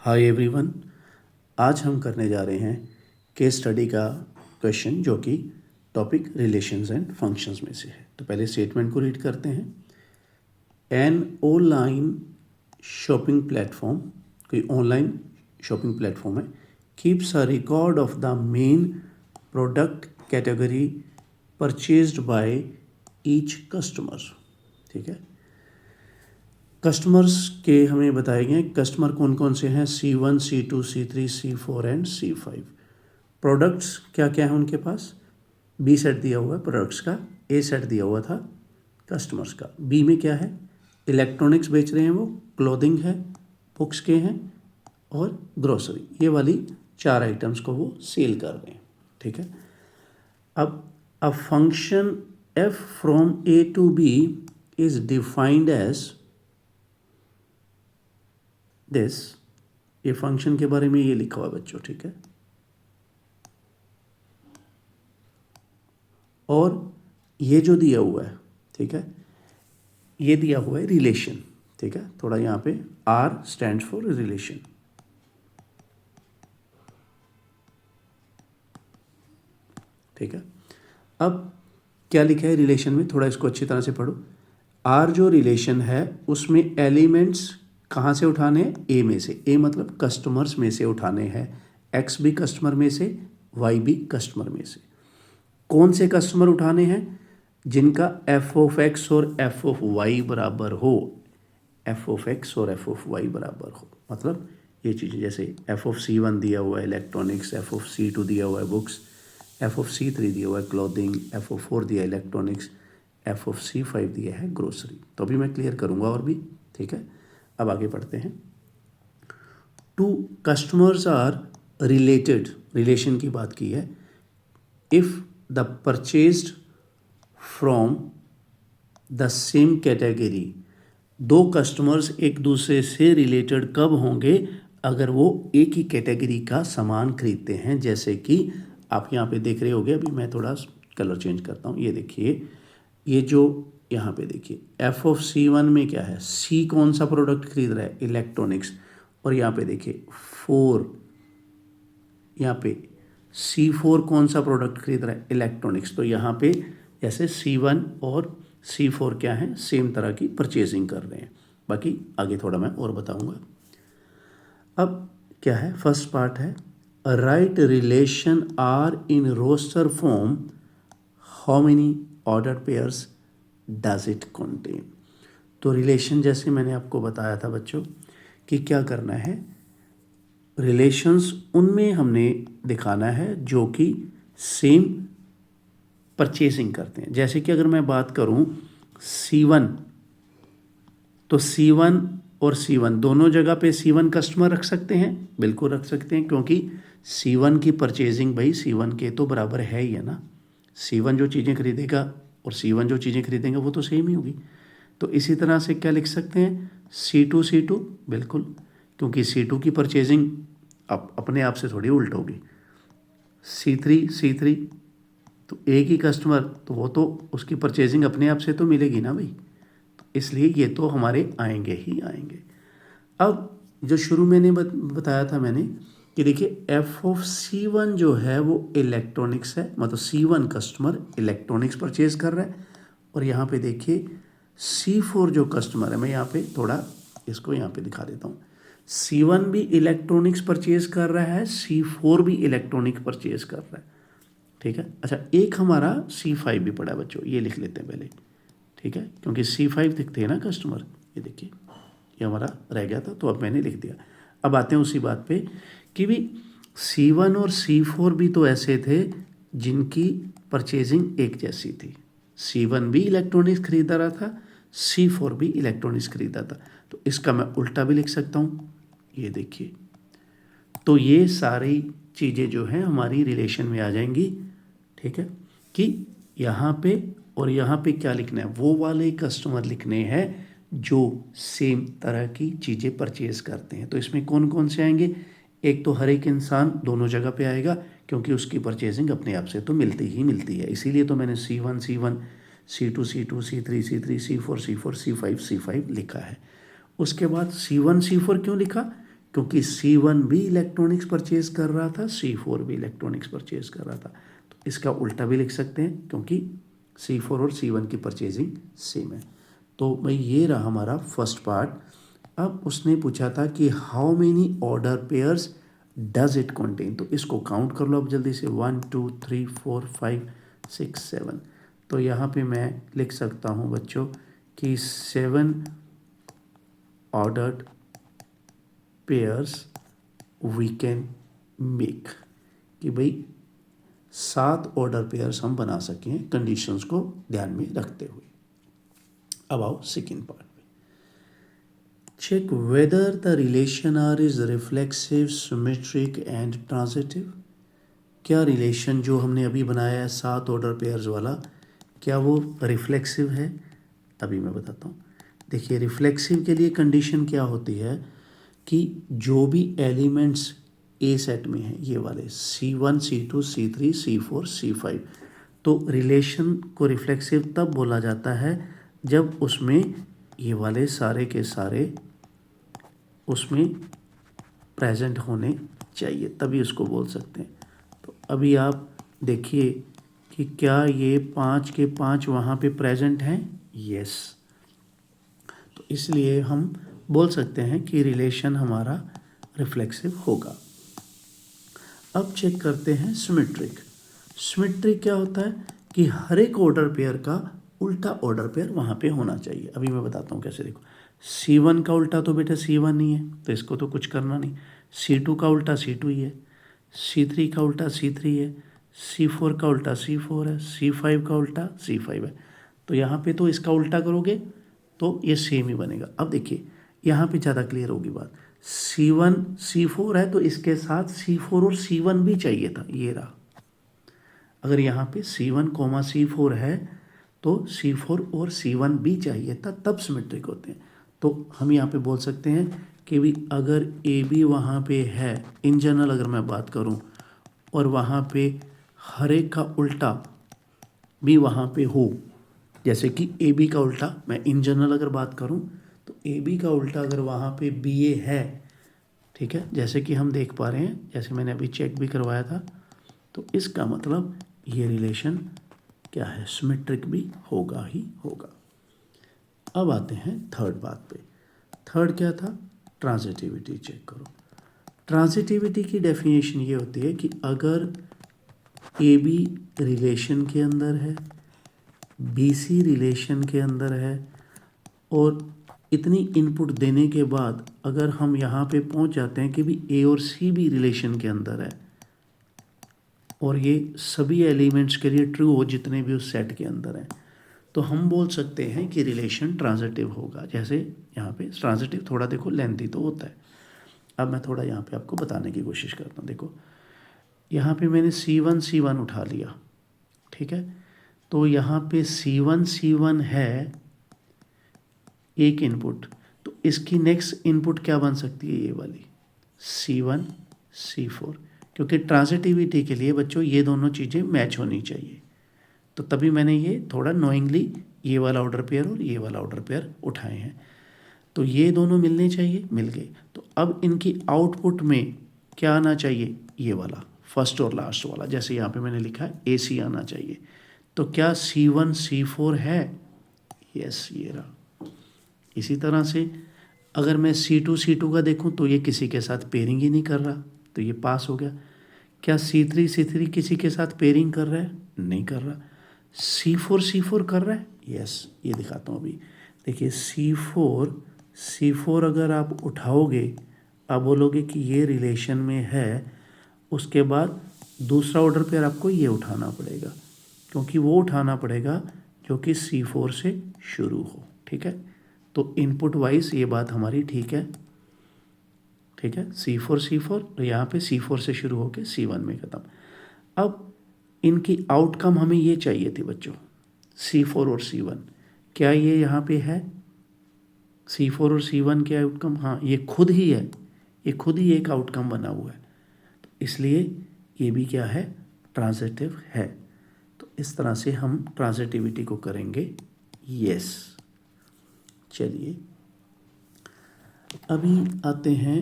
Hi everyone. आज हम करने जा रहे हैं केस स्टडी का क्वेश्चन जो कि टॉपिक रिलेशंस एंड फंक्शंस में से है। तो पहले स्टेटमेंट को रीड करते हैं। एन ऑनलाइन शॉपिंग प्लेटफॉर्म, कोई ऑनलाइन शॉपिंग प्लेटफॉर्म है, keeps a record of the main product category purchased by each customer. ठीक है, कस्टमर्स के हमें बताए गए कस्टमर कौन कौन से हैं, C1, C2, C3, C4 and C5। Products क्या क्या है उनके पास, बी सेट दिया हुआ है प्रोडक्ट्स का, ए सेट दिया हुआ था कस्टमर्स का। बी में क्या है, इलेक्ट्रॉनिक्स बेच रहे हैं वो, क्लोथिंग है, बुक्स के हैं और ग्रोसरी, ये वाली 4 आइटम्स को वो सेल कर रहे हैं। ठीक है, अब a function f from a to b is defined as this. ये फंक्शन के बारे में ये लिखा हुआ है बच्चों। ठीक है, और ये जो दिया हुआ है, ठीक है, ये दिया हुआ है रिलेशन। ठीक है, थोड़ा यहाँ पे आर स्टैंड्स फॉर रिलेशन। ठीक है, अब क्या लिखा है रिलेशन में, थोड़ा इसको अच्छी तरह से पढ़ो। आर जो रिलेशन है उसमें एलिमेंट्स कहाँ से उठाने हैं, ए में से। ए मतलब कस्टमर्स में से उठाने हैं, एक्स भी कस्टमर में से, वाई भी कस्टमर में से। कौन से कस्टमर उठाने हैं, जिनका एफ ऑफ एक्स और एफ ऑफ वाई बराबर हो। एफ ऑफ एक्स और एफ ऑफ वाई बराबर हो मतलब ये चीज़ें, जैसे एफ ऑफ C1 दिया हुआ है इलेक्ट्रॉनिक्स, एफ ऑफ C2 दिया हुआ है बुक्स, एफ ऑफ C3 दिया हुआ है क्लोथिंग, एफ ऑफ 4 दिया है इलेक्ट्रॉनिक्स, एफ ऑफ C5 दिया है ग्रोसरी। तो अभी मैं क्लियर करूँगा और भी। ठीक है, अब आगे पढ़ते हैं। Two customers are related, relation की बात की है। If the purchased from the same category, दो कस्टमर्स एक दूसरे से रिलेटेड कब होंगे, अगर वो एक ही कैटेगरी का सामान खरीदते हैं। जैसे कि आप यहाँ पे देख रहे होगे, अभी मैं थोड़ा कलर चेंज करता हूँ। ये देखिए, ये जो यहाँ पे देखिए एफ ऑफ C1 में क्या है, सी कौन सा प्रोडक्ट खरीद रहा है, इलेक्ट्रॉनिक्स, और यहाँ पे देखिए 4, यहाँ पे C4 कौन सा प्रोडक्ट खरीद रहा है, इलेक्ट्रॉनिक्स। तो यहाँ पे जैसे C1 और C4 क्या है, सेम तरह की परचेजिंग कर रहे हैं। बाकी आगे थोड़ा मैं और बताऊंगा। अब क्या है, फर्स्ट पार्ट है write relation R in roster form, how many order pairs does it contain. तो रिलेशन जैसे मैंने आपको बताया था बच्चों कि क्या करना है, रिलेशंस उनमें हमने दिखाना है जो कि सेम परचेसिंग करते हैं। जैसे कि अगर मैं बात करूं C1, तो C1 और C1 दोनों जगह पे C1 कस्टमर रख सकते हैं, बिल्कुल रख सकते हैं, क्योंकि C1 की परचेजिंग भाई C1 के तो बराबर है ही है ना। C1 जो चीज़ें खरीदेगा और C1 जो चीज़ें खरीदेंगे वो तो सेम ही होगी। तो इसी तरह से क्या लिख सकते हैं, C2 बिल्कुल, क्योंकि C2 की परचेजिंग अपने आप से थोड़ी उल्ट होगी। C3 तो एक ही कस्टमर, तो वो तो उसकी परचेजिंग अपने आप से तो मिलेगी ना भाई, तो इसलिए ये तो हमारे आएंगे ही आएंगे। अब जो शुरू मैंने बताया था मैंने कि देखिए एफ ऑफ C1 जो है वो इलेक्ट्रॉनिक्स है, मतलब C1 कस्टमर इलेक्ट्रॉनिक्स परचेज कर रहा है। और यहाँ पे देखिए C4 जो कस्टमर है, मैं यहाँ पे थोड़ा इसको यहाँ पे दिखा देता हूँ। C1 भी इलेक्ट्रॉनिक्स परचेज कर रहा है, C4 भी इलेक्ट्रॉनिक्स परचेज कर रहा है। ठीक है, अच्छा एक हमारा C5 भी पड़ा है बच्चों, ये लिख लेते हैं पहले। ठीक है, क्योंकि C5 दिखते हैं ना कस्टमर, ये देखिए ये हमारा रह गया था तो अब मैंने लिख दिया। अब आते हैं उसी बात पे कि भी C1 और C4 भी तो ऐसे थे जिनकी परचेजिंग एक जैसी थी। C1 भी इलेक्ट्रॉनिक्स खरीदा रहा था, C4 भी इलेक्ट्रॉनिक्स खरीदा था। तो इसका मैं उल्टा भी लिख सकता हूँ, ये देखिए। तो ये सारी चीज़ें जो हैं हमारी रिलेशन में आ जाएंगी। ठीक है, कि यहाँ पे और यहाँ पे क्या लिखना है, वो वाले कस्टमर लिखने हैं जो सेम तरह की चीज़ें परचेज करते हैं। तो इसमें कौन कौन से आएंगे, एक तो हर एक इंसान दोनों जगह पे आएगा, क्योंकि उसकी परचेजिंग अपने आप से तो मिलती ही मिलती है। इसीलिए तो मैंने C1 C2 C3 C4 C5 लिखा है। उसके बाद C1 C4 क्यों लिखा, क्योंकि C1 भी इलेक्ट्रॉनिक्स परचेज कर रहा था, C4 भी इलेक्ट्रॉनिक्स परचेज कर रहा था। तो इसका उल्टा भी लिख सकते हैं क्योंकि C4 और C1 की परचेजिंग सेम है। तो भाई ये रहा हमारा फर्स्ट पार्ट। अब उसने पूछा था कि how many order pairs does it contain, तो इसको काउंट कर लो अब जल्दी से, 1 2 3 4 5 6 7। तो यहाँ पे मैं लिख सकता हूँ बच्चों कि 7 ordered pairs we can make, कि भाई 7 ऑर्डर पेयर्स हम बना सकें कंडीशंस को ध्यान में रखते हुए। अब आओ सेकेंड पार्ट में, check whether the relation R is reflexive, symmetric and transitive. क्या रिलेशन जो हमने अभी बनाया है 7 ऑर्डर पेयर्स वाला, क्या वो रिफ्लेक्सिव है? अभी मैं बताता हूँ। देखिए रिफ्लेक्सिव के लिए कंडीशन क्या होती है कि जो भी एलिमेंट्स ए सेट में हैं, ये वाले C1 C2 C3 C4 C5, तो रिलेशन को रिफ्लेक्सिव तब बोला जाता है जब उसमें ये वाले सारे के सारे उसमें प्रेजेंट होने चाहिए, तभी उसको बोल सकते हैं। तो अभी आप देखिए कि क्या ये 5 के 5 वहाँ पे प्रेजेंट हैं? यस। तो इसलिए हम बोल सकते हैं कि रिलेशन हमारा रिफ्लेक्सिव होगा। अब चेक करते हैं सिमेट्रिक। सिमेट्रिक क्या होता है कि हर एक ऑर्डर पेयर का उल्टा ऑर्डर पेयर वहाँ पे होना चाहिए। अभी मैं बताता हूँ कैसे। देखो C1 का उल्टा तो बेटा C1 ही है, तो इसको तो कुछ करना नहीं। C2 का उल्टा C2 ही है, C3 का उल्टा C3 है, C4 का उल्टा C4 है, C5 का उल्टा C5 है। तो यहाँ पे तो इसका उल्टा करोगे तो ये सेम ही बनेगा। अब देखिए यहाँ पे ज़्यादा क्लियर होगी बात। C1 C4 है तो इसके साथ C4 और C1 भी चाहिए था, ये रहा। अगर यहाँ पे C1 C4 है तो C4 और C1 भी चाहिए था, तब सिमेट्रिक होते हैं। तो हम यहाँ पे बोल सकते हैं कि भी अगर AB वहाँ पे है, इन जनरल अगर मैं बात करूँ, और वहाँ पे हर एक का उल्टा भी वहाँ पे हो, जैसे कि AB का उल्टा, मैं इन जनरल अगर बात करूँ तो AB का उल्टा अगर वहाँ पे BA है, ठीक है, जैसे कि हम देख पा रहे हैं, जैसे मैंने अभी चेक भी करवाया था, तो इसका मतलब ये रिलेशन क्या है, सिमेट्रिक भी होगा ही होगा। अब आते हैं थर्ड बात पे। थर्ड क्या था? ट्रांजिटिविटी चेक करो। ट्रांजिटिविटी की डेफिनेशन ये होती है कि अगर AB रिलेशन के अंदर है, BC रिलेशन के अंदर है, और इतनी इनपुट देने के बाद अगर हम यहाँ पे पहुँच जाते हैं कि भी A और C भी रिलेशन के अंदर है, और ये सभी एलिमेंट्स के लिए ट्रू हो जितने भी उस सेट के अंदर हैं, तो हम बोल सकते हैं कि रिलेशन ट्रांजिटिव होगा। जैसे यहाँ पे ट्रांजिटिव थोड़ा देखो लेंथी तो होता है। अब मैं थोड़ा यहाँ पे आपको बताने की कोशिश करता हूँ। देखो यहाँ पे मैंने C1 उठा लिया, ठीक है, तो यहाँ पे C1 है एक इनपुट, तो इसकी नेक्स्ट इनपुट क्या बन सकती है? ये वाली C1 C4, क्योंकि ट्रांजिटिविटी के लिए बच्चों ये दोनों चीज़ें मैच होनी चाहिए। तो तभी मैंने ये थोड़ा नोइंगली ये वाला ऑर्डर पेयर और ये वाला ऑर्डर पेयर उठाए हैं। तो ये दोनों मिलने चाहिए, मिल गए। तो अब इनकी आउटपुट में क्या आना चाहिए? ये वाला फर्स्ट और लास्ट वाला, जैसे यहाँ पे मैंने लिखा है AC आना चाहिए। तो क्या C1 C4 है? यस, ये रहा। इसी तरह से अगर मैं C2 का देखूं तो ये किसी के साथ पेयरिंग ही नहीं कर रहा, तो ये पास हो गया। क्या C3 किसी के साथ पेयरिंग कर रहा है? नहीं कर रहा। C4 कर रहा है? यस, ये दिखाता हूँ अभी। देखिए C4 अगर आप उठाओगे, आप बोलोगे कि ये रिलेशन में है, उसके बाद दूसरा ऑर्डर पेयर आपको ये उठाना पड़ेगा, क्योंकि वो उठाना पड़ेगा जो कि C4 से शुरू हो, ठीक है। तो इनपुट वाइज ये बात हमारी ठीक है, ठीक है। C4 तो यहाँ पे C4 से शुरू होके C1 में ख़त्म। अब इनकी आउटकम हमें ये चाहिए थी बच्चों, C4 और C1, क्या ये यहाँ पे है? C4 और C1 के आउटकम, हाँ ये खुद ही है, ये खुद ही एक आउटकम बना हुआ है, तो इसलिए ये भी क्या है? ट्रांजिटिव है। तो इस तरह से हम ट्रांजिटिविटी को करेंगे यस। चलिए अभी आते हैं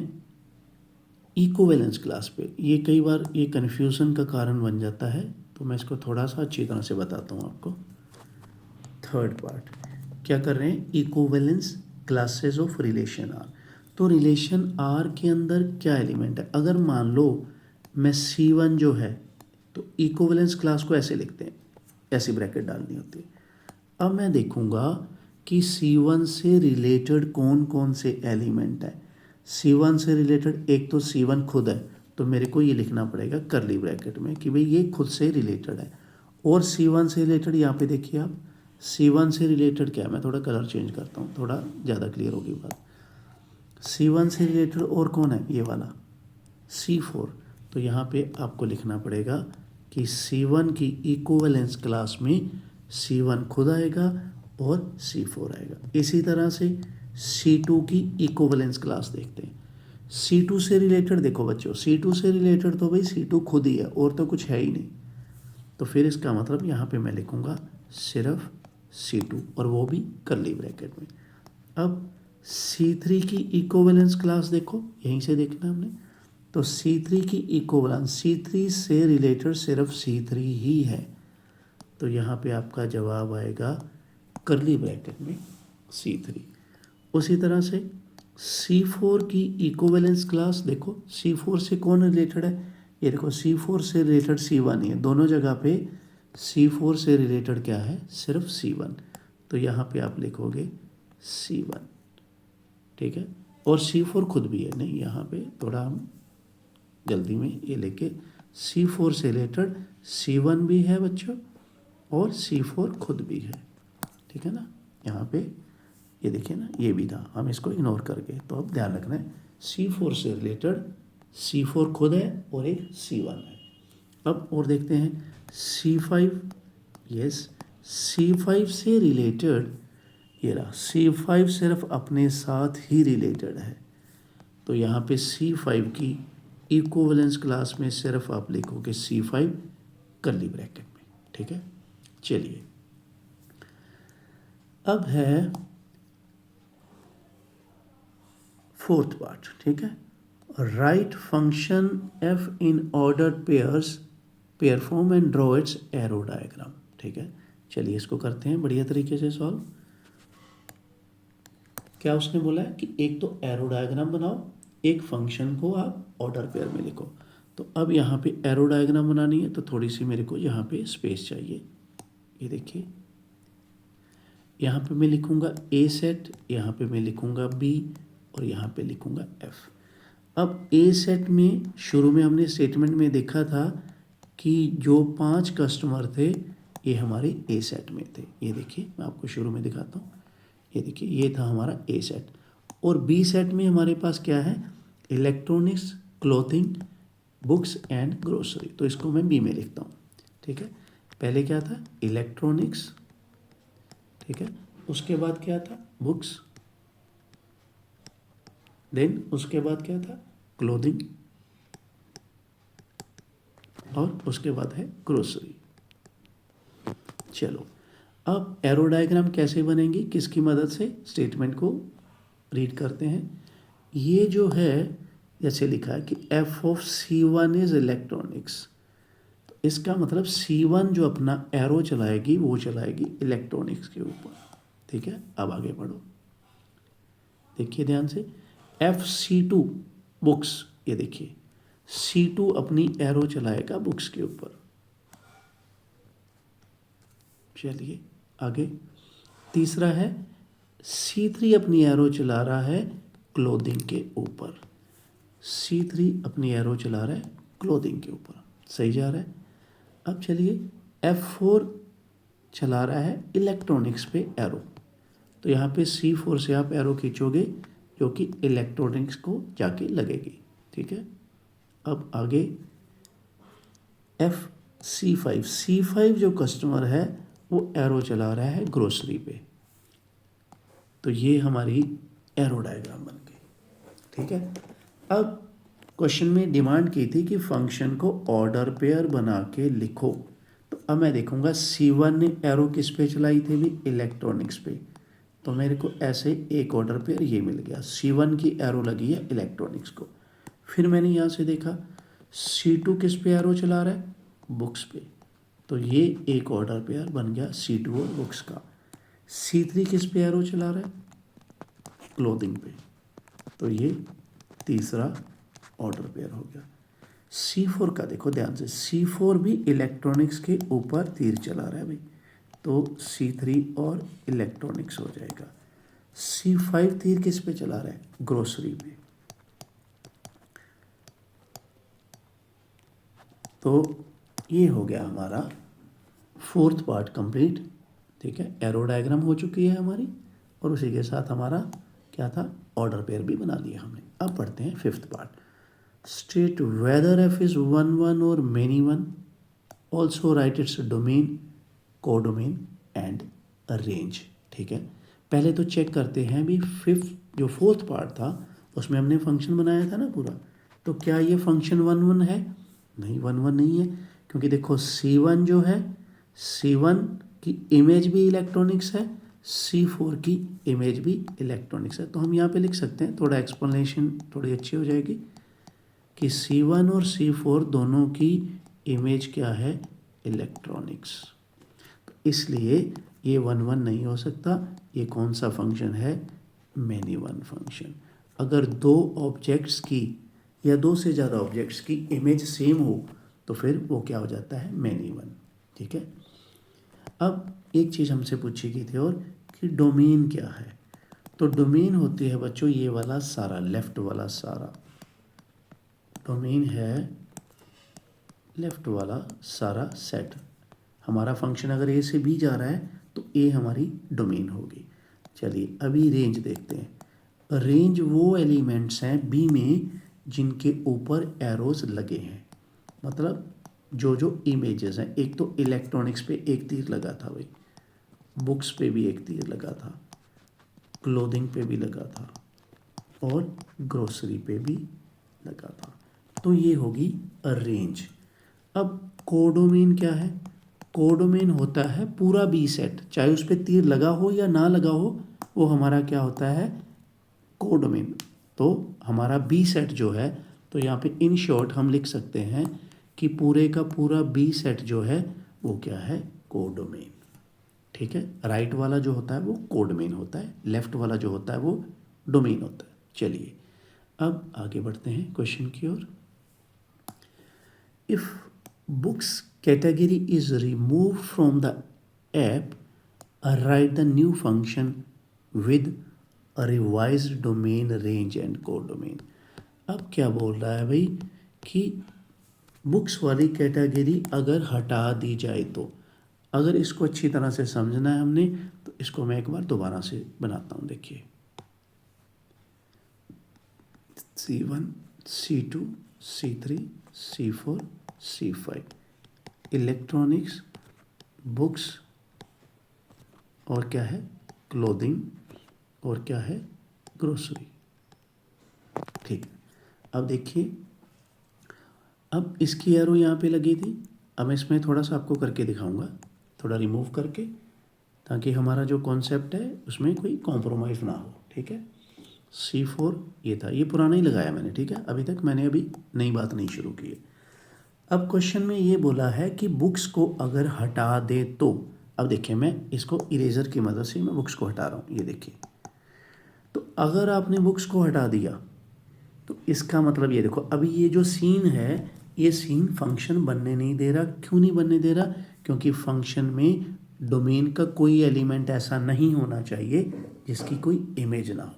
इक्विवेलेंस क्लास पे ये कई बार ये कन्फ्यूज़न का कारण बन जाता है, तो मैं इसको थोड़ा सा अच्छी तरह से बताता हूँ आपको। थर्ड पार्ट क्या कर रहे हैं, equivalence classes of relation R. तो रिलेशन आर के अंदर क्या एलिमेंट है, अगर मान लो मैं C1 जो है, तो इक्विवेलेंस क्लास को ऐसे लिखते हैं, ऐसी ब्रैकेट डालनी होती है। अब मैं देखूंगा कि C1 से रिलेटेड कौन कौन से एलिमेंट है। C1 से रिलेटेड एक तो C1 खुद है, तो मेरे को ये लिखना पड़ेगा करली ब्रैकेट में कि भाई ये खुद से रिलेटेड है। और C1 से रिलेटेड यहाँ पे देखिए आप, C1 से रिलेटेड क्या है, मैं थोड़ा कलर चेंज करता हूँ, थोड़ा ज़्यादा क्लियर होगी बात। C1 से रिलेटेड और कौन है, ये वाला C4। तो यहाँ पे आपको लिखना पड़ेगा कि C1 की इक्विवेलेंस क्लास में C1 खुद आएगा और C4 आएगा। इसी तरह से C2 की इक्विवेलेंस क्लास देखते हैं। C2 से रिलेटेड देखो बच्चों, C2 से रिलेटेड तो भाई C2 खुद ही है और तो कुछ है ही नहीं, तो फिर इसका मतलब यहाँ पे मैं लिखूँगा सिर्फ C2 और वो भी कर्ली ब्रैकेट में। अब C3 की इक्विवेलेंस क्लास देखो, यहीं से देखना हमने, तो C3 की इक्विवेलेंस, C3 से रिलेटेड सिर्फ C3 ही है, तो यहाँ पे आपका जवाब आएगा कर्ली ब्रैकेट में C3। उसी तरह से C4 की इक्विवेलेंस क्लास देखो, C4 से कौन रिलेटेड है, ये देखो C4 से रिलेटेड C1 ही है, दोनों जगह पे C4 से रिलेटेड क्या है, सिर्फ C1, तो यहाँ पे आप लिखोगे C1, ठीक है। और C4 खुद भी है, नहीं यहाँ पे थोड़ा हम जल्दी में ये लेके, C4 से रिलेटेड C1 भी है बच्चों और C4 खुद भी है, ठीक है ना। यहाँ पे ये देखिए ना, ये भी था, हम इसको इग्नोर कर गए, तो अब ध्यान रखना है C4 से रिलेटेड C4 खुद है और एक C1 है। अब और देखते हैं C5, यस C5 से रिलेटेड ये रहा, C5 सिर्फ अपने साथ ही रिलेटेड है, तो यहाँ पे C5 की इक्विवेलेंस क्लास में सिर्फ आप लिखोगे C5 कर्ली ब्रैकेट में, ठीक है। चलिए अब है फोर्थ पार्ट, ठीक है। Right function f in order pairs, pair form and draw it's arrow diagram, ठीक है। चलिए इसको करते हैं बढ़िया तरीके से सॉल्व। क्या उसने बोला है कि एक तो एरो डायग्राम बनाओ, एक फंक्शन को आप ऑर्डर पेयर में लिखो। तो अब यहाँ पे एरो डायग्राम बनानी है, तो थोड़ी सी मेरे को यहाँ पे स्पेस चाहिए। ये देखिए यहाँ पे मैं लिखूँगा A सेट, यहाँ पे मैं लिखूँगा B और यहाँ पे लिखूँगा F। अब A सेट में शुरू में हमने स्टेटमेंट में देखा था कि जो 5 कस्टमर थे ये हमारे A सेट में थे। ये देखिए मैं आपको शुरू में दिखाता हूँ, ये देखिए ये था हमारा A सेट। और B सेट में हमारे पास क्या है, electronics, clothing, books and grocery, तो इसको मैं B में लिखता हूँ, ठीक है। पहले क्या था, इलेक्ट्रॉनिक्स, ठीक है, उसके बाद क्या था, बुक्स, देन उसके बाद क्या था, क्लोथिंग, और उसके बाद है ग्रोसरी। चलो अब एरो डायग्राम कैसे बनेंगी, किसकी मदद से, स्टेटमेंट को रीड करते हैं। ये जो है जैसे लिखा है कि f of C1 is electronics, तो इसका मतलब C1 जो अपना एरो चलाएगी वो चलाएगी इलेक्ट्रॉनिक्स के ऊपर, ठीक है। अब आगे बढ़ो, देखिए ध्यान से, FC2 बुक्स, ये देखिए C2 अपनी एरो चलाएगा बुक्स के ऊपर। चलिए आगे, तीसरा है C3 अपनी एरो चला रहा है क्लोथिंग के ऊपर, C3 अपनी एरो चला रहा है क्लोथिंग के ऊपर, सही जा रहा है। अब चलिए F4 चला रहा है इलेक्ट्रॉनिक्स पे एरो, तो यहाँ पे C4 से आप एरो खींचोगे जो कि इलेक्ट्रॉनिक्स को जाके लगेगी, ठीक है। अब आगे C5 जो कस्टमर है वो एरो चला रहा है ग्रोसरी पे, तो ये हमारी एरो डायग्राम बन गई, ठीक है। अब क्वेश्चन में डिमांड की थी कि फंक्शन को ऑर्डर पेयर बना के लिखो, तो अब मैं देखूंगा C1 ने एरो किस पे चलाई थी भी, इलेक्ट्रॉनिक्स पे, तो मेरे को ऐसे एक ऑर्डर पेयर ये मिल गया, C1 की एरो लगी है इलेक्ट्रॉनिक्स को। फिर मैंने यहाँ से देखा C2 किस पे एरो चला रहा है, बुक्स पे, तो ये एक ऑर्डर पेयर बन गया C2 और बुक्स का। C3 किस पे एरो चला रहा है, क्लोथिंग पे, तो ये तीसरा ऑर्डर पेयर हो गया। C4 का देखो ध्यान से, C4 भी इलेक्ट्रॉनिक्स के ऊपर तीर चला रहा है भाई, तो C3 और इलेक्ट्रॉनिक्स हो जाएगा। C5 तीर किस पे चला रहा है, ग्रोसरी पे, तो ये हो गया हमारा फोर्थ पार्ट कंप्लीट। ठीक है, एरो डायग्राम हो चुकी है हमारी, और उसी के साथ हमारा क्या था, ऑर्डर पेयर भी बना दिया हमने। अब पढ़ते हैं fifth part. State whether F is 1 1 और many 1, also right its domain, codomain and range. ठीक है, पहले तो चेक करते हैं भी फिफ्थ जो फोर्थ पार्ट था उसमें हमने फंक्शन बनाया था ना पूरा, तो क्या ये फंक्शन 1 1 है, नहीं 1 1 नहीं है, क्योंकि देखो C1 जो है, C1 की इमेज भी इलेक्ट्रॉनिक्स है, C4 की इमेज भी इलेक्ट्रॉनिक्स है। तो हम यहाँ पे लिख सकते हैं, थोड़ा एक्सप्लेनेशन थोड़ी अच्छी हो जाएगी, कि C1 और C4 दोनों की इमेज क्या है, इलेक्ट्रॉनिक्स। तो इसलिए ये 1 1 नहीं हो सकता, ये कौन सा फंक्शन है, मैनी वन फंक्शन। अगर दो ऑब्जेक्ट्स की या दो से ज़्यादा ऑब्जेक्ट्स की इमेज सेम हो तो फिर वो क्या हो जाता है, मैनी वन। ठीक है, अब एक चीज़ हमसे पूछी गई थी और कि डोमेन क्या है, तो डोमेन होती है बच्चों ये वाला सारा, लेफ्ट वाला सारा डोमेन है, लेफ्ट वाला सारा सेट। हमारा फंक्शन अगर ए से बी जा रहा है तो ए हमारी डोमेन होगी। चलिए अभी रेंज देखते हैं। रेंज वो एलिमेंट्स हैं बी में जिनके ऊपर एरोज लगे हैं, मतलब जो जो इमेजेस हैं। एक तो इलेक्ट्रॉनिक्स पे एक तीर लगा था भाई, बुक्स पे भी एक तीर लगा था, क्लोथिंग पे भी लगा था, और ग्रोसरी पे भी लगा था, तो ये होगी रेंज। अब कोडोमेन क्या है, कोडोमेन होता है पूरा बी सेट, चाहे उस पर तीर लगा हो या ना लगा हो, वो हमारा क्या होता है, कोडोमेन। तो हमारा बी सेट जो है, तो यहाँ पे इन शॉर्ट हम लिख सकते हैं कि पूरे का पूरा बी सेट जो है वो क्या है, कोडोमेन। ठीक है, राइट वाला जो होता है वो कोडोमेन होता है, लेफ्ट वाला जो होता है वो डोमेन होता है। चलिए अब आगे बढ़ते हैं क्वेश्चन की ओर। If books category is remove from the app, write the new function with revised domain, range and codomain. अब क्या बोल रहा है भाई कि बुक्स वाली कैटेगरी अगर हटा दी जाए तो, अगर इसको अच्छी तरह से समझना है हमने तो इसको मैं एक बार दोबारा से बनाता हूँ। देखिए C1, C2, C3, C4, C5, electronics, books, और क्या है, क्लोथिंग, और क्या है, ग्रोसरी। ठीक, अब देखिए, अब इसकी एरो यहाँ पे लगी थी, अब इसमें थोड़ा सा आपको करके दिखाऊंगा, थोड़ा रिमूव करके, ताकि हमारा जो कॉन्सेप्ट है उसमें कोई कॉम्प्रोमाइज़ ना हो। ठीक है, C4 ये था, ये पुराना ही लगाया मैंने। ठीक है, अभी तक मैंने अभी नई बात नहीं शुरू की है। अब क्वेश्चन में ये बोला है कि बुक्स को अगर हटा दे तो, अब देखिए मैं इसको इरेजर की मदद से मैं बुक्स को हटा रहा हूँ, ये देखिए। तो अगर आपने बुक्स को हटा दिया तो इसका मतलब ये देखो, अभी ये जो सीन है, ये सीन फंक्शन बनने नहीं दे रहा। क्यों नहीं बनने दे रहा, क्योंकि फंक्शन में डोमेन का कोई एलिमेंट ऐसा नहीं होना चाहिए जिसकी कोई इमेज ना हो।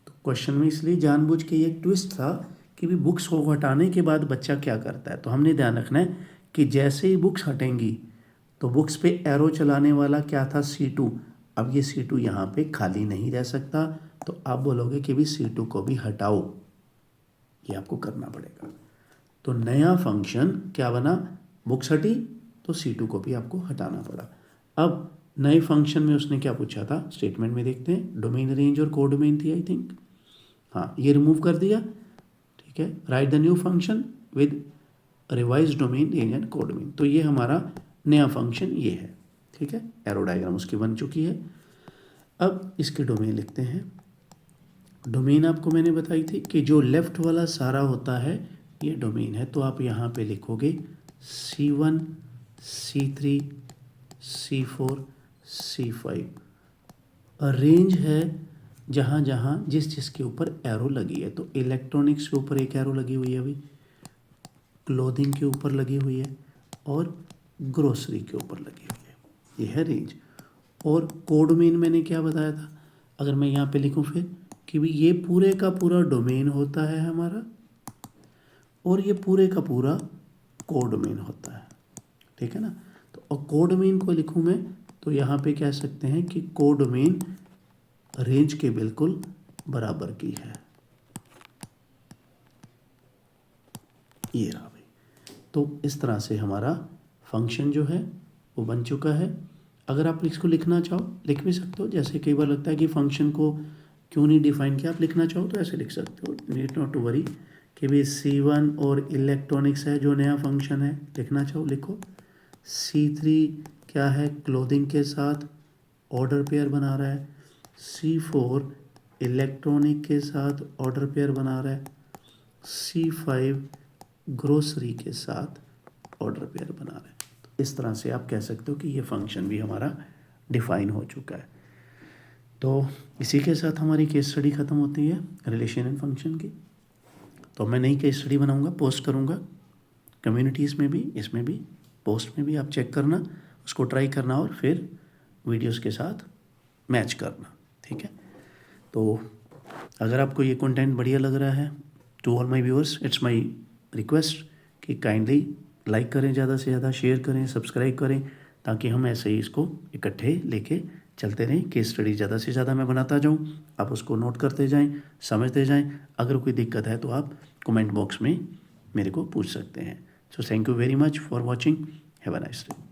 तो क्वेश्चन में इसलिए जानबूझ के ये ट्विस्ट था कि भी बुक्स को हटाने के बाद बच्चा क्या करता है। तो हमने ध्यान रखना है कि जैसे ही बुक्स हटेंगी तो बुक्स पे एरो चलाने वाला क्या था, C2। अब ये C2 यहाँ पे खाली नहीं रह सकता, तो आप बोलोगे कि भी C2 को भी हटाओ, ये आपको करना पड़ेगा। तो नया फंक्शन क्या बना, बुक्स हटी तो C2 को भी आपको हटाना पड़ा। अब नए फंक्शन में उसने क्या पूछा था, स्टेटमेंट में देखते हैं, डोमेन, रेंज और कोडोमेन थी आई थिंक। हाँ, ये रिमूव कर दिया। ठीक है, right the new function with revise domain, range and codomain. तो ये हमारा नया फंक्शन ये है। ठीक है, एरो डायग्राम उसकी बन चुकी है। अब इसके डोमेन लिखते हैं। डोमेन आपको मैंने बताई थी कि जो लेफ़्ट वाला सारा होता है ये डोमेन है, तो आप यहाँ पे लिखोगे C1 C3 C4 C5। Range है जहाँ जहाँ जिसके ऊपर एरो लगी है, तो इलेक्ट्रॉनिक्स के ऊपर एक एरो लगी हुई है अभी, क्लोथिंग के ऊपर लगी हुई है और ग्रोसरी के ऊपर लगी हुई है, ये है रेंज। और कोडोमेन मैंने क्या बताया था, अगर मैं यहाँ पे लिखूँ फिर कि भी ये पूरे का पूरा डोमेन होता है हमारा और ये पूरे का पूरा कोडोमेन होता है, ठीक है ना। तो और कोडोमेन को लिखूँ मैं तो यहाँ पे कह सकते हैं कि कोडोमेन रेंज के बिल्कुल बराबर की है, ये रहा भाई। तो इस तरह से हमारा फंक्शन जो है वो बन चुका है। अगर आप इसको लिखना चाहो लिख भी सकते हो, जैसे कई बार लगता है कि फंक्शन को क्यों नहीं डिफाइन किया, आप लिखना चाहो तो ऐसे लिख सकते हो, नीड नॉट टू वरी कि भाई C1 और इलेक्ट्रॉनिक्स है जो नया फंक्शन है, लिखना चाहो लिखो। C3 क्या है, क्लोथिंग के साथ ऑर्डर पेयर बना रहा है। C4 इलेक्ट्रॉनिक के साथ ऑर्डर पेयर बना रहा है। C5 ग्रोसरी के साथ ऑर्डर पेयर बना रहा है। तो इस तरह से आप कह सकते हो कि ये फंक्शन भी हमारा डिफाइन हो चुका है। तो इसी के साथ हमारी केस स्टडी ख़त्म होती है रिलेशन एंड फंक्शन की। तो मैं नई केस स्टडी बनाऊंगा, पोस्ट करूंगा कम्युनिटीज़ में भी, इसमें भी, पोस्ट में भी। आप चेक करना, उसको ट्राई करना और फिर वीडियोस के साथ मैच करना, ठीक है। तो अगर आपको ये कंटेंट बढ़िया लग रहा है, to all my viewers it's my request कि काइंडली लाइक करें, ज़्यादा से ज़्यादा शेयर करें, सब्सक्राइब करें, ताकि हम ऐसे ही इसको इकट्ठे लेके चलते रहें। केस स्टडी ज़्यादा से ज़्यादा मैं बनाता जाऊँ, आप उसको नोट करते जाएं, समझते जाएं। अगर कोई दिक्कत है तो आप कमेंट बॉक्स में मेरे को पूछ सकते हैं। So thank you very much for watching, have a nice day.